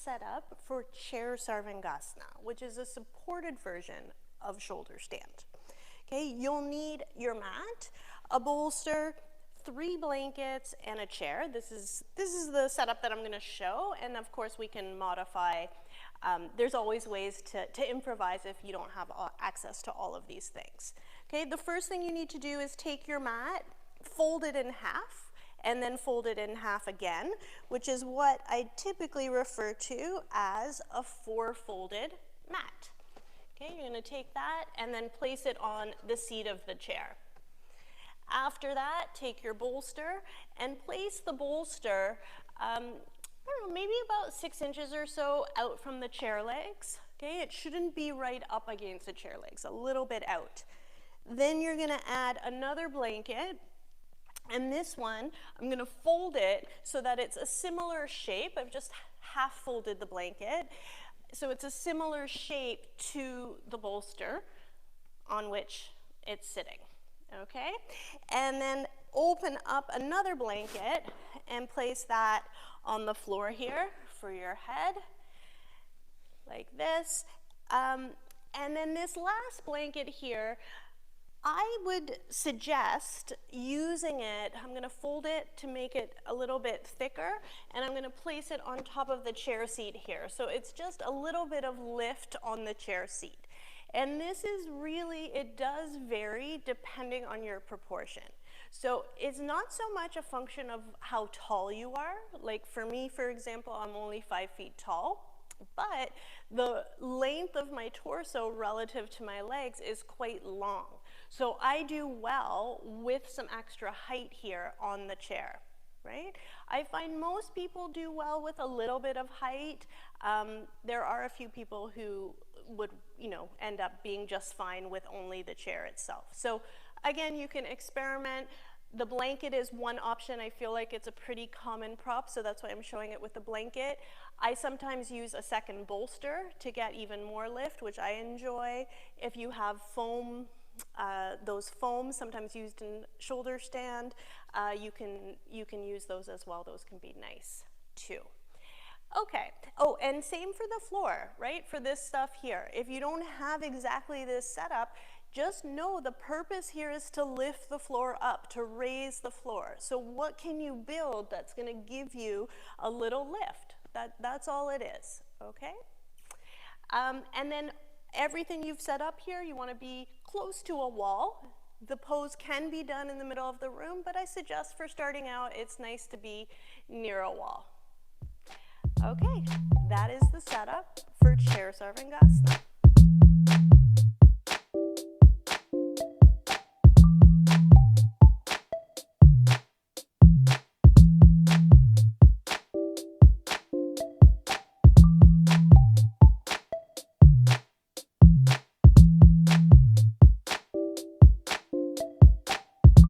setup for chair Sarvangasana, which is a supported version of shoulder stand. Okay, you'll need your mat, a bolster, 3 blankets, and a chair. This is the setup that I'm going to show, and of course we can modify. There's always ways to improvise if you don't have access to all of these things. Okay, the first thing you need to do is take your mat, fold it in half, and then fold it in half again, which is what I typically refer to as a 4-folded mat. Okay, you're going to take that and then place it on the seat of the chair. After that, take your bolster and place the bolster, I don't know, maybe about 6 inches or so out from the chair legs. Okay, it shouldn't be right up against the chair legs, a little bit out. Then you're going to add another blanket, and this one, I'm going to fold it so that it's a similar shape. I've just half folded the blanket, so it's a similar shape to the bolster on which it's sitting. Okay, and then open up another blanket and place that on the floor here for your head, like this. And then this last blanket here, I would suggest using it. I'm going to fold it to make it a little bit thicker, and I'm going to place it on top of the chair seat here. So it's just a little bit of lift on the chair seat. And this is really, it does vary depending on your proportion. So it's not so much a function of how tall you are. Like for me, for example, I'm only 5 feet tall, but the length of my torso relative to my legs is quite long. So I do well with some extra height here on the chair, right? I find most people do well with a little bit of height. There are a few people who would, end up being just fine with only the chair itself. So again, you can experiment. The blanket is one option. I feel like it's a pretty common prop, so that's why I'm showing it with the blanket. I sometimes use a second bolster to get even more lift, which I enjoy. If you have foam, those foams sometimes used in shoulder stand, you can use those as well. Those can be nice too. Okay, oh, and same for the floor, right? For this stuff here. If you don't have exactly this setup, just know the purpose here is to lift the floor up, to raise the floor. So what can you build that's going to give you a little lift? That's all it is, okay? And then everything you've set up here, you want to be close to a wall. The pose can be done in the middle of the room, but I suggest for starting out, it's nice to be near a wall. Okay, that is the setup for chair Sarvangasana.